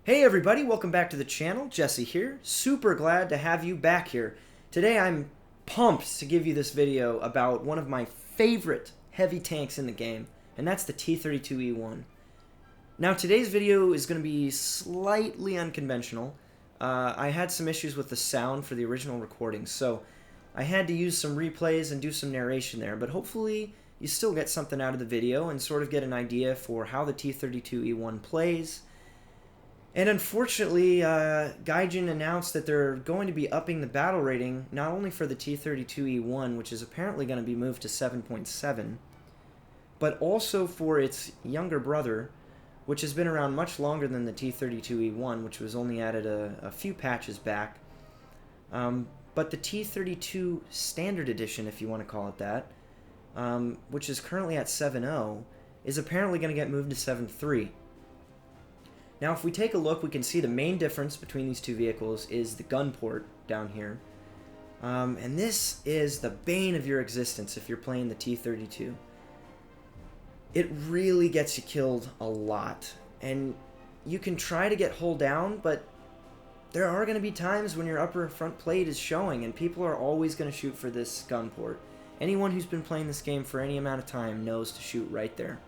Hey everybody, welcome back to the channel. Jesse here. Super glad to have you back here. Today I'm pumped to give you this video about one of my favorite heavy tanks in the game, and that's the T32E1. Now today's video is going to be slightly unconventional. I had some issues with the sound for the original recording, so I had to use some replays and do some narration there, but hopefully you still get something out of the video and sort of get an idea for how the T32E1 plays. And unfortunately, Gaijin announced that they're going to be upping the battle rating, not only for the T32E1, which is apparently going to be moved to 7.7, but also for its younger brother, which has been around much longer than the T32E1, which was only added a few patches back. But the T32 Standard Edition, if you want to call it that, which is currently at 7.0, is apparently going to get moved to 7.3. Now, if we take a look, we can see the main difference between these two vehicles is the gun port down here. And this is the bane of your existence if you're playing the T32. It really gets you killed a lot. And you can try to get hull down, but there are going to be times when your upper front plate is showing, and people are always going to shoot for this gun port. Anyone who's been playing this game for any amount of time knows to shoot right there.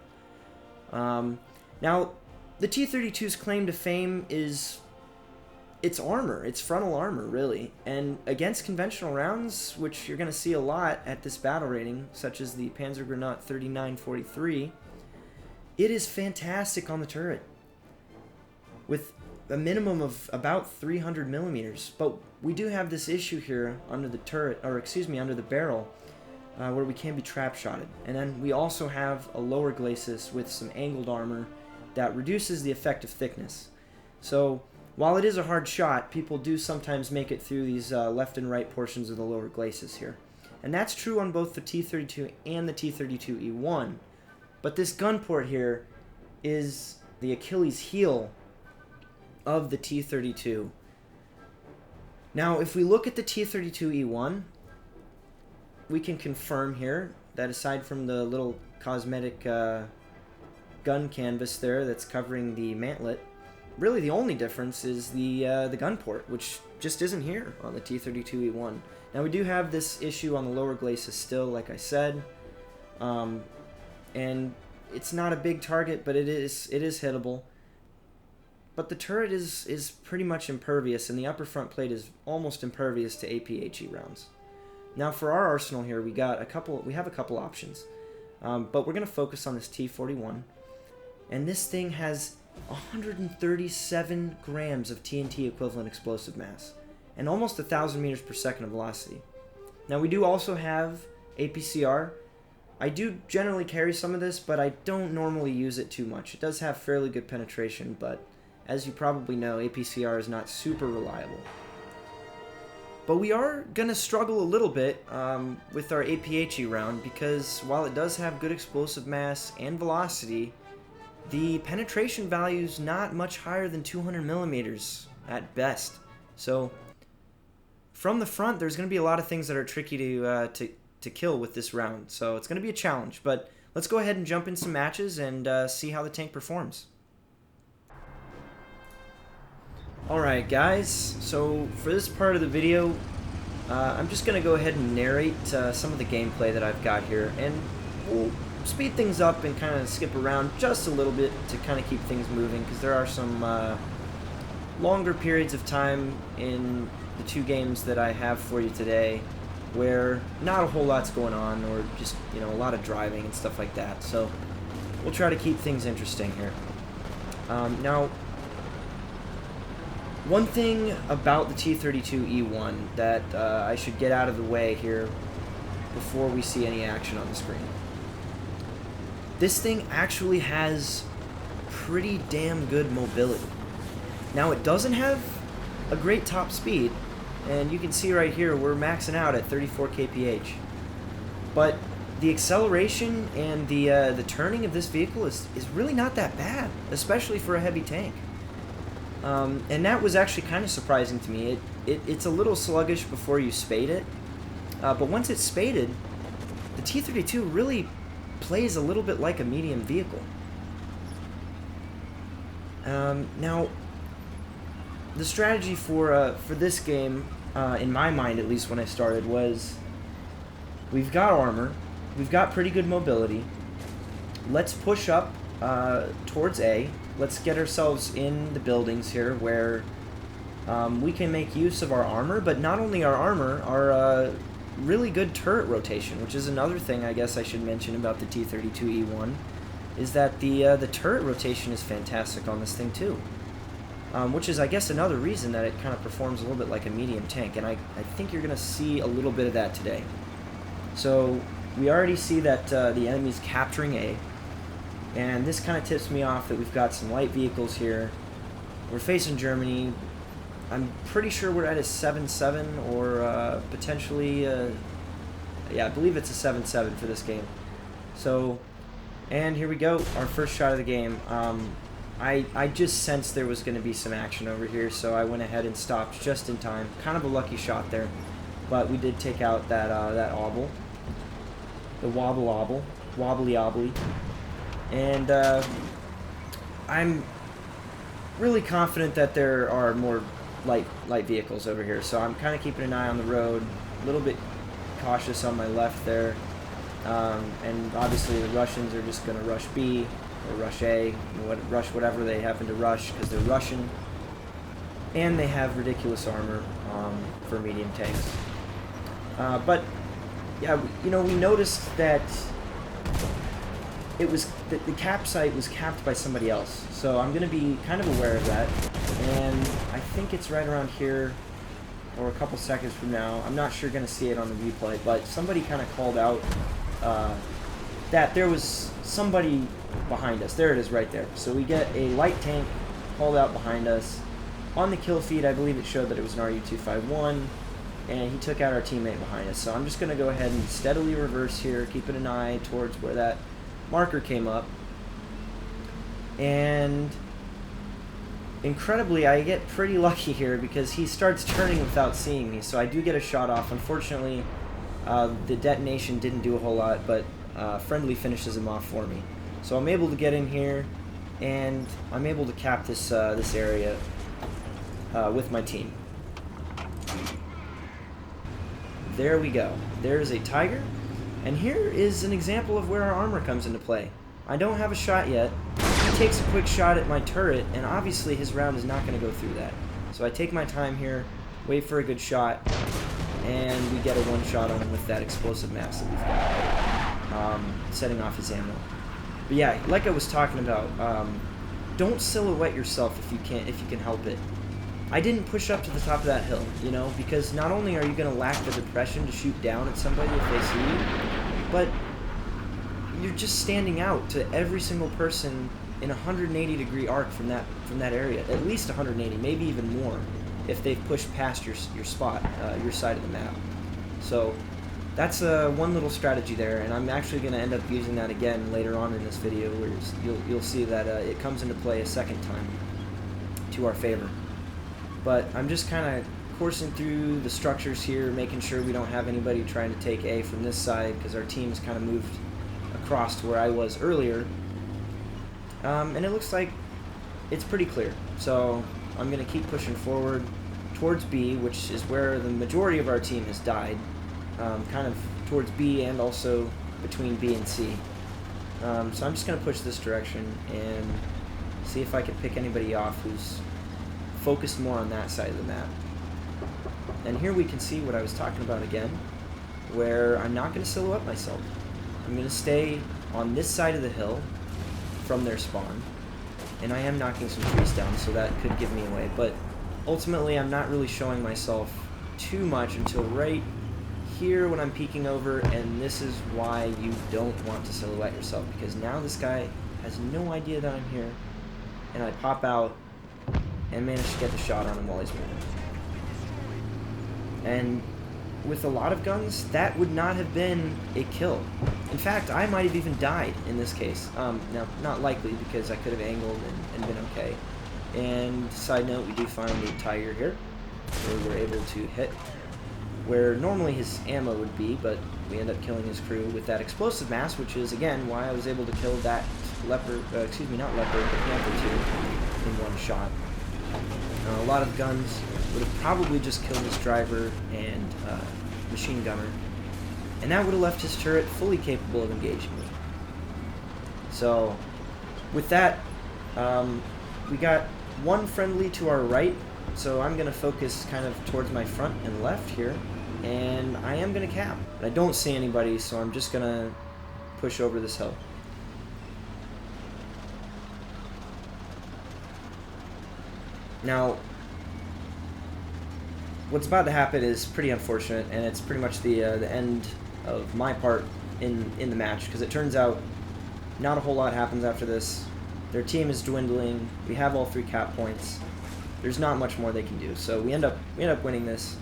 Now, the T-32's claim to fame is its armor, its frontal armor, really. And against conventional rounds, which you're going to see a lot at this battle rating, such as the Panzergranate 3943, it is fantastic on the turret, with a minimum of about 300 millimeters. But we do have this issue here under the turret, or excuse me, under the barrel, where we can be trap-shotted. And then we also have a lower glacis with some angled armor that reduces the effective thickness. So while it is a hard shot, people do sometimes make it through these left and right portions of the lower glacis here. And that's true on both the T32 and the T32E1. But this gun port here is the Achilles heel of the T32. Now, if we look at the T32E1, we can confirm here that aside from the little cosmetic gun canvas there that's covering the mantlet, really the only difference is the gun port, which just isn't here on the T32E1. Now we do have this issue on the lower glacis still, like I said, and it's not a big target, but it is hittable. But the turret is pretty much impervious, and the upper front plate is almost impervious to APHE rounds. Now for our arsenal here, we have a couple options, but we're going to focus on this T41. And this thing has 137 grams of TNT equivalent explosive mass and almost 1,000 meters per second of velocity. Now we do also have APCR. I do generally carry some of this, but I don't normally use it too much. It does have fairly good penetration, but as you probably know, APCR is not super reliable. But we are going to struggle a little bit with our APHE round, because while it does have good explosive mass and velocity, the penetration value is not much higher than 200 millimeters at best. So from the front, there's going to be a lot of things that are tricky to kill with this round. So it's going to be a challenge. But let's go ahead and jump in some matches and see how the tank performs. Alright guys, so for this part of the video, I'm just going to go ahead and narrate some of the gameplay that I've got here, and we'll speed things up and kind of skip around just a little bit to kind of keep things moving, because there are some longer periods of time in the two games that I have for you today where not a whole lot's going on, or just, you know, a lot of driving and stuff like that. So we'll try to keep things interesting here. Now, one thing about the T32E1 that I should get out of the way here before we see any action on the screen. This thing actually has pretty damn good mobility. Now, it doesn't have a great top speed, and you can see right here we're maxing out at 34 kph. But the acceleration and the turning of this vehicle is really not that bad, especially for a heavy tank. And that was actually kind of surprising to me. It's a little sluggish before you spade it, but once it's spaded, the T32 really plays a little bit like a medium vehicle. Now, the strategy for this game, in my mind at least when I started, was we've got armor, we've got pretty good mobility. Let's push up towards A. Let's get ourselves in the buildings here where we can make use of our armor, but not only our armor, our really good turret rotation, which is another thing I guess I should mention about the T32E1, is that the turret rotation is fantastic on this thing too. Which is, I guess, another reason that it kind of performs a little bit like a medium tank, and I think you're going to see a little bit of that today. So, we already see that the enemy's capturing A, and this kind of tips me off that we've got some light vehicles here. We're facing Germany. I'm pretty sure we're at a 7-7, or potentially, yeah, I believe it's a 7-7 for this game. So, and here we go, our first shot of the game. I just sensed there was going to be some action over here, so I went ahead and stopped just in time. Kind of a lucky shot there, but we did take out that that obble, the wobbly obbly, and I'm really confident that there are more light vehicles over here. So I'm kind of keeping an eye on the road, a little bit cautious on my left there, and obviously the Russians are just going to rush B. Or rush A, rush whatever they happen to rush, because they're Russian, and they have ridiculous armor for medium tanks. But yeah, you know, we noticed that it was the cap site was capped by somebody else, so I'm going to be kind of aware of that. And I think it's right around here, or a couple seconds from now. I'm not sure going to see it on the replay, but somebody kind of called out that there was somebody behind us. There it is right there. So we get a light tank called out behind us. On the kill feed, I believe it showed that it was an RU-251, and he took out our teammate behind us. So I'm just going to go ahead and steadily reverse here, keeping an eye towards where that marker came up. And incredibly, I get pretty lucky here because he starts turning without seeing me. So I do get a shot off. Unfortunately, the detonation didn't do a whole lot, but friendly finishes him off for me. So I'm able to get in here, and I'm able to cap this this area with my team. There we go. There's a Tiger, and here is an example of where our armor comes into play. I don't have a shot yet. He takes a quick shot at my turret, and obviously his round is not going to go through that. So I take my time here, wait for a good shot, and we get a one-shot on him with that explosive mass that we've got, setting off his ammo. But yeah, like I was talking about, don't silhouette yourself if you can help it. I didn't push up to the top of that hill, you know, because not only are you going to lack the depression to shoot down at somebody if they see you, but you're just standing out to every single person in a 180-degree arc from that area, at least 180, maybe even more, if they've pushed past your spot, your side of the map. So that's one little strategy there, and I'm actually going to end up using that again later on in this video, where you'll see that it comes into play a second time to our favor. But I'm just kind of coursing through the structures here, making sure we don't have anybody trying to take A from this side, because our team's kind of moved across to where I was earlier. And it looks like it's pretty clear. So I'm going to keep pushing forward towards B, which is where the majority of our team has died. Kind of towards B and also between B and C. So I'm just going to push this direction and see if I can pick anybody off who's focused more on that side of the map. And here we can see what I was talking about again, where I'm not going to silhouette myself. I'm going to stay on this side of the hill from their spawn, and I am knocking some trees down, so that could give me away. But ultimately, I'm not really showing myself too much until right here when I'm peeking over, and this is why you don't want to silhouette yourself, because now this guy has no idea that I'm here, and I pop out and manage to get the shot on him while he's moving. And with a lot of guns, that would not have been a kill. In fact, I might have even died in this case. Now, not likely, because I could have angled and been okay. And side note, we do find a Tiger here, where we're able to hit where normally his ammo would be, but we end up killing his crew with that explosive mass, which is, again, why I was able to kill that leopard, excuse me, not leopard, but panther 2 in one shot. A lot of guns would have probably just killed his driver and machine gunner, and that would have left his turret fully capable of engaging me. So, with that, we got one friendly to our right, so I'm going to focus kind of towards my front and left here, and I am going to cap. I don't see anybody, so I'm just going to push over this hill. Now, what's about to happen is pretty unfortunate, and it's pretty much the end of my part in the match, because it turns out not a whole lot happens after this. Their team is dwindling. We have all 3 cap points. There's not much more they can do, so we end up winning this.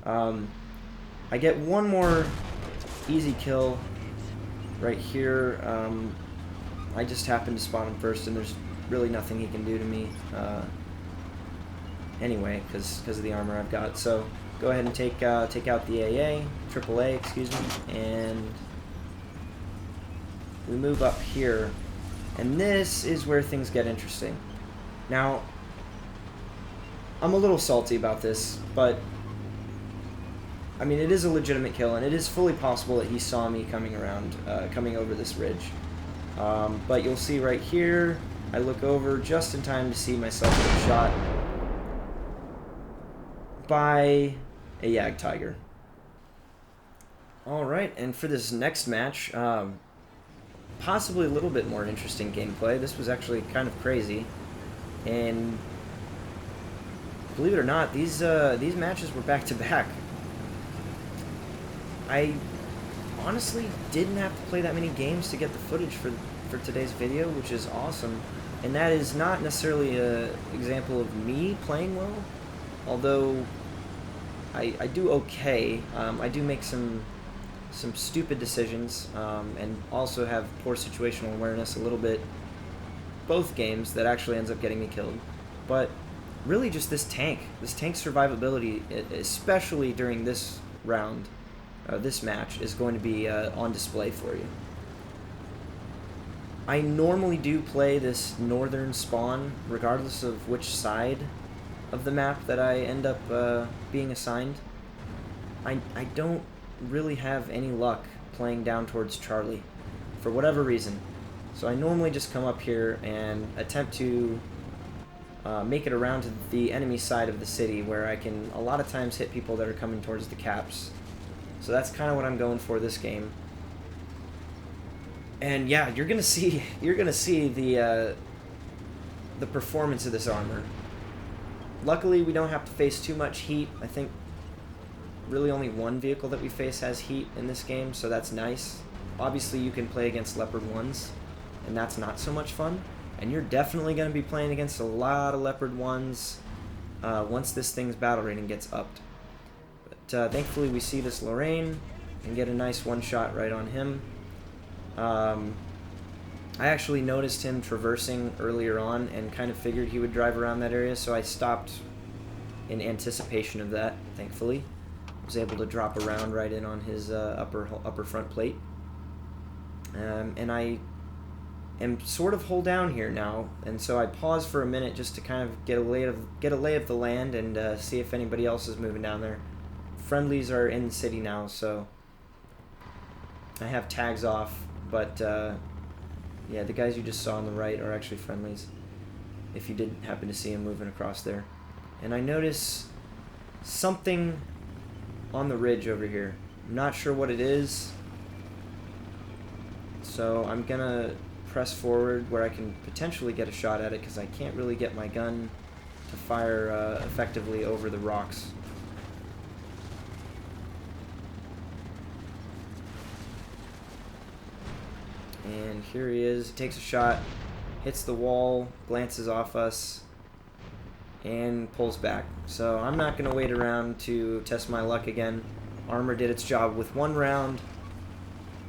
I get one more easy kill right here. I just happen to spot him first, and there's really nothing he can do to me anyway, because of the armor I've got. So go ahead and take out the AAA, excuse me, and we move up here, and this is where things get interesting. Now, I'm a little salty about this, but I mean, it is a legitimate kill, and it is fully possible that he saw me coming around, coming over this ridge. But you'll see right here, I look over just in time to see myself get shot by a Yag Tiger. Alright, and for this next match, possibly a little bit more interesting gameplay. This was actually kind of crazy, and believe it or not, these matches were back to back. I honestly didn't have to play that many games to get the footage for today's video, which is awesome. And that is not necessarily an example of me playing well, although I do okay. I do make some stupid decisions, and also have poor situational awareness a little bit, both games, that actually ends up getting me killed. But really just this tank survivability, especially during this round, this match, is going to be on display for you. I normally do play this northern spawn regardless of which side of the map that I end up being assigned. I don't really have any luck playing down towards Charlie for whatever reason, so I normally just come up here and attempt to make it around to the enemy side of the city, where I can a lot of times hit people that are coming towards the caps. So that's kind of what I'm going for this game. And yeah, you're gonna see the performance of this armor. Luckily, we don't have to face too much heat. I think really only one vehicle that we face has heat in this game, so that's nice. Obviously, you can play against Leopard 1s, and that's not so much fun. And you're definitely going to be playing against a lot of Leopard 1s once this thing's battle rating gets upped. But thankfully, we see this Lorraine and get a nice one-shot right on him. I actually noticed him traversing earlier on and kind of figured he would drive around that area, so I stopped in anticipation of that, thankfully. I was able to drop around right in on his upper front plate. And I am sort of hull down here now, and so I pause for a minute just to kind of get a lay of the land and see if anybody else is moving down there. Friendlies are in the city now, so I have tags off, but yeah, the guys you just saw on the right are actually friendlies, if you did happen to see them moving across there. And I notice something on the ridge over here. I'm not sure what it is, so I'm gonna press forward where I can potentially get a shot at it, because I can't really get my gun to fire effectively over the rocks. And here he is, takes a shot, hits the wall, glances off us, and pulls back. So I'm not going to wait around to test my luck again. Armor did its job with one round,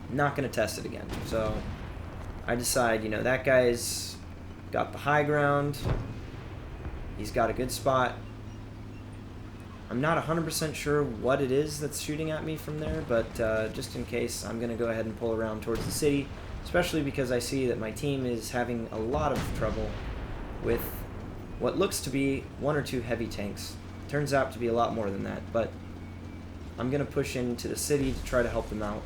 not going to test it again. So I decide, you know, that guy's got the high ground, he's got a good spot. I'm not 100% sure what it is that's shooting at me from there, but just in case, I'm going to go ahead and pull around towards the city, especially because I see that my team is having a lot of trouble with what looks to be 1 or 2 heavy tanks. Turns out to be a lot more than that, but I'm going to push into the city to try to help them out.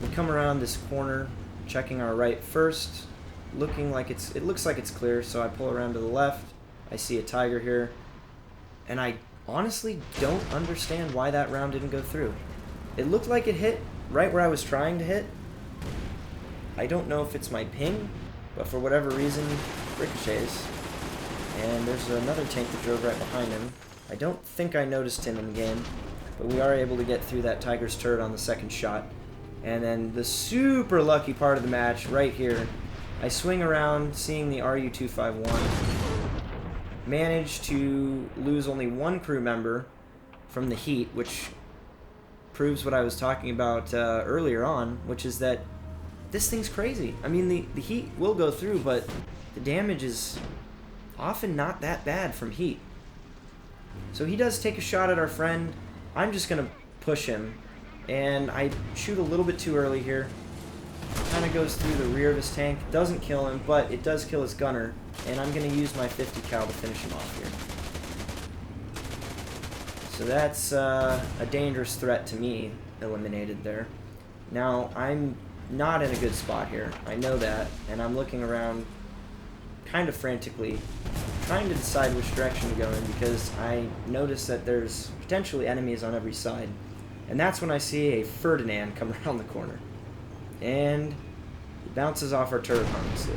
We come around this corner, checking our right first, looking like it looks like it's clear, so I pull around to the left. I see a Tiger here, and I honestly don't understand why that round didn't go through. It looked like it hit right where I was trying to hit. I don't know if it's my ping, but for whatever reason, ricochets. And there's another tank that drove right behind him. I don't think I noticed him in the game, but we are able to get through that Tiger's turret on the second shot. And then the super lucky part of the match, right here, I swing around, seeing the RU-251, manage to lose only 1 crew member from the heat, which proves what I was talking about earlier on, which is that this thing's crazy. I mean, the heat will go through, but the damage is often not that bad from heat. So he does take a shot at our friend. I'm just going to push him, and I shoot a little bit too early here. Kind of goes through the rear of his tank. Doesn't kill him, but it does kill his gunner, and I'm going to use my 50 cal to finish him off here. So that's a dangerous threat to me eliminated there. Now, I'm not in a good spot here. I know that, and I'm looking around kind of frantically, trying to decide which direction to go in, because I notice that there's potentially enemies on every side. And that's when I see a Ferdinand come around the corner. And he bounces off our turret harmlessly.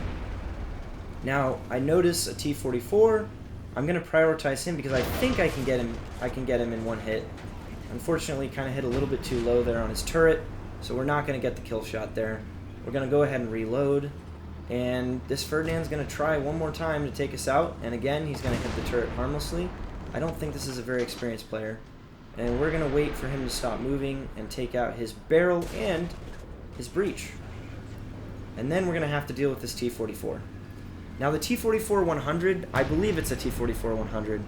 Now, I notice a T-44. I'm going to prioritize him because I think I can get him in 1 hit. Unfortunately, kind of hit a little bit too low there on his turret, so we're not going to get the kill shot there. We're going to go ahead and reload, and this Ferdinand's going to try one more time to take us out, and again, he's going to hit the turret harmlessly. I don't think this is a very experienced player, and we're going to wait for him to stop moving and take out his barrel and his breach. And then we're going to have to deal with this T-44. Now the T-44-100, I believe it's a T-44-100,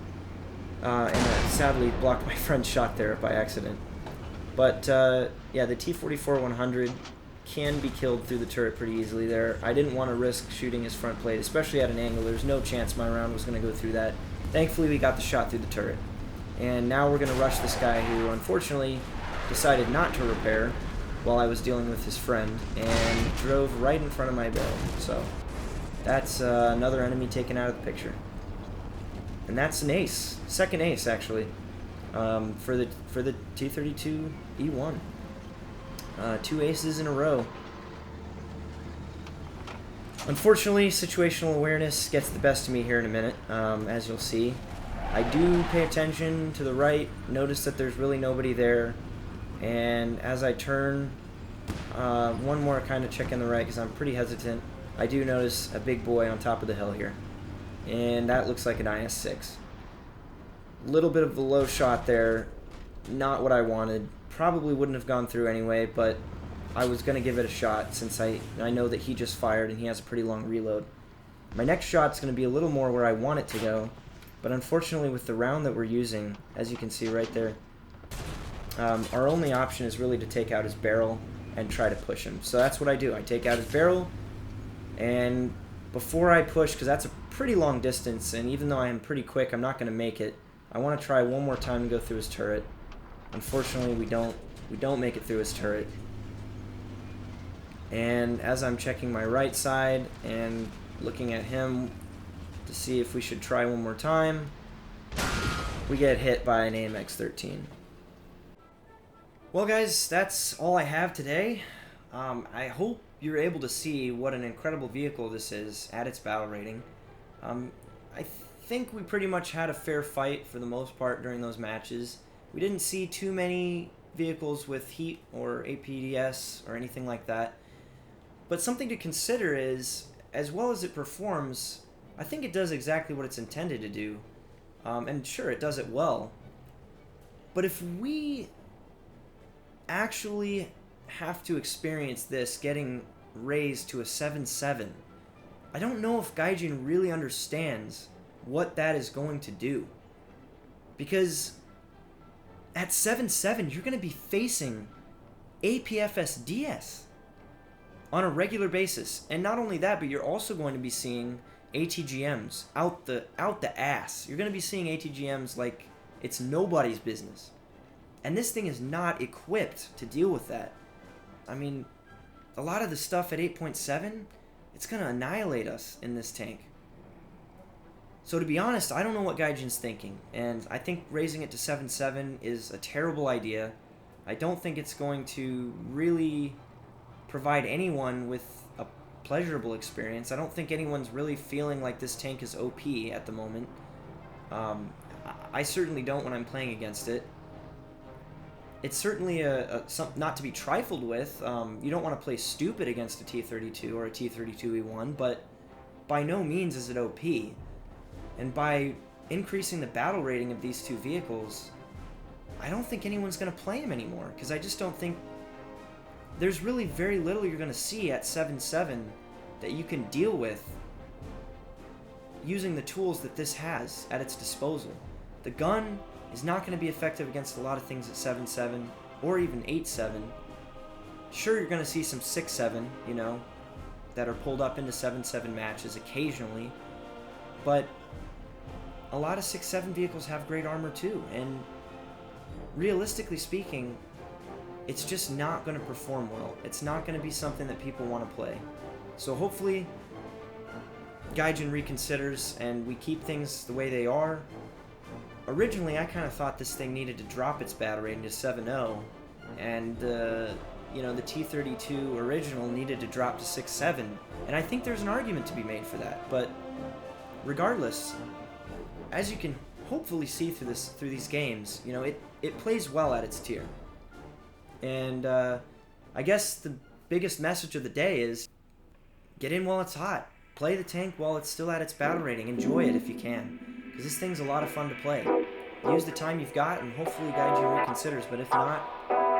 and I sadly blocked my friend's shot there by accident. But yeah, the T-44-100 can be killed through the turret pretty easily there. I didn't want to risk shooting his front plate, especially at an angle. There's no chance my round was going to go through that. Thankfully, we got the shot through the turret. And now we're going to rush this guy who, unfortunately, decided not to repair while I was dealing with his friend and drove right in front of my barrel. So that's another enemy taken out of the picture. And that's an ace. Second ace, actually, for the T32E1. 2 aces in a row. Unfortunately, situational awareness gets the best of me here in a minute, as you'll see. I do pay attention to the right, notice that there's really nobody there, and as I turn, one more kind of check in the right because I'm pretty hesitant, I do notice a big boy on top of the hill here, and that looks like an IS-6. Little bit of a low shot there, not what I wanted. Probably wouldn't have gone through anyway, but I was going to give it a shot since I know that he just fired and he has a pretty long reload. My next shot's going to be a little more where I want it to go, but unfortunately with the round that we're using, as you can see right there, our only option is really to take out his barrel and try to push him. So that's what I do. I take out his barrel, and before I push, because that's a pretty long distance, and even though I am pretty quick, I'm not going to make it. I want to try one more time to go through his turret. Unfortunately, we don't make it through his turret. And as I'm checking my right side and looking at him to see if we should try one more time, we get hit by an AMX-13. Well, guys, that's all I have today. I hope you're able to see what an incredible vehicle this is at its battle rating. I think we pretty much had a fair fight for the most part during those matches. We didn't see too many vehicles with heat or APDS or anything like that. But something to consider is, as well as it performs, I think it does exactly what it's intended to do. And sure, it does it well. But if we actually have to experience this getting raised to a 7.7, I don't know if Gaijin really understands what that is going to do. Because at 7.7, you're going to be facing APFS DS. on a regular basis. And not only that, but you're also going to be seeing ATGMs out the ass. You're going to be seeing ATGMs like it's nobody's business. And this thing is not equipped to deal with that. I mean, a lot of the stuff at 8.7, it's going to annihilate us in this tank. So to be honest, I don't know what Gaijin's thinking, and I think raising it to 7.7 is a terrible idea. I don't think it's going to really provide anyone with a pleasurable experience. I don't think anyone's really feeling like this tank is OP at the moment. I certainly don't when I'm playing against it. It's certainly not to be trifled with. You don't want to play stupid against a T32 or a T32E1, but by no means is it OP. And by increasing the battle rating of these two vehicles, I don't think anyone's going to play him anymore, because I just don't think there's really very little you're going to see at 7.7 that you can deal with using the tools that this has at its disposal. The gun is not going to be effective against a lot of things at 7.7 or even 8.7. Sure, you're going to see some 6.7, you know, that are pulled up into 7.7 matches occasionally, but a lot of 6.7 vehicles have great armor too, and realistically speaking, it's just not going to perform well. It's not going to be something that people want to play. So hopefully Gaijin reconsiders and we keep things the way they are. Originally, I kind of thought this thing needed to drop its battle rating to 7.0, and you know, the T32 original needed to drop to 6.7, and I think there's an argument to be made for that. But regardless, as you can hopefully see through these games, you know, it plays well at its tier. And I guess the biggest message of the day is get in while it's hot. Play the tank while it's still at its battle rating. Enjoy it if you can, because this thing's a lot of fun to play. Use the time you've got, and hopefully Gaijin reconsiders. But if not,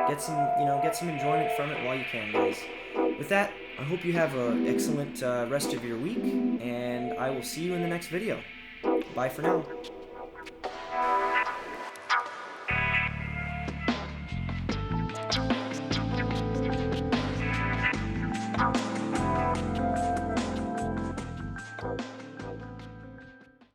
get some enjoyment from it while you can, guys. With that, I hope you have an excellent rest of your week, and I will see you in the next video. Bye for now.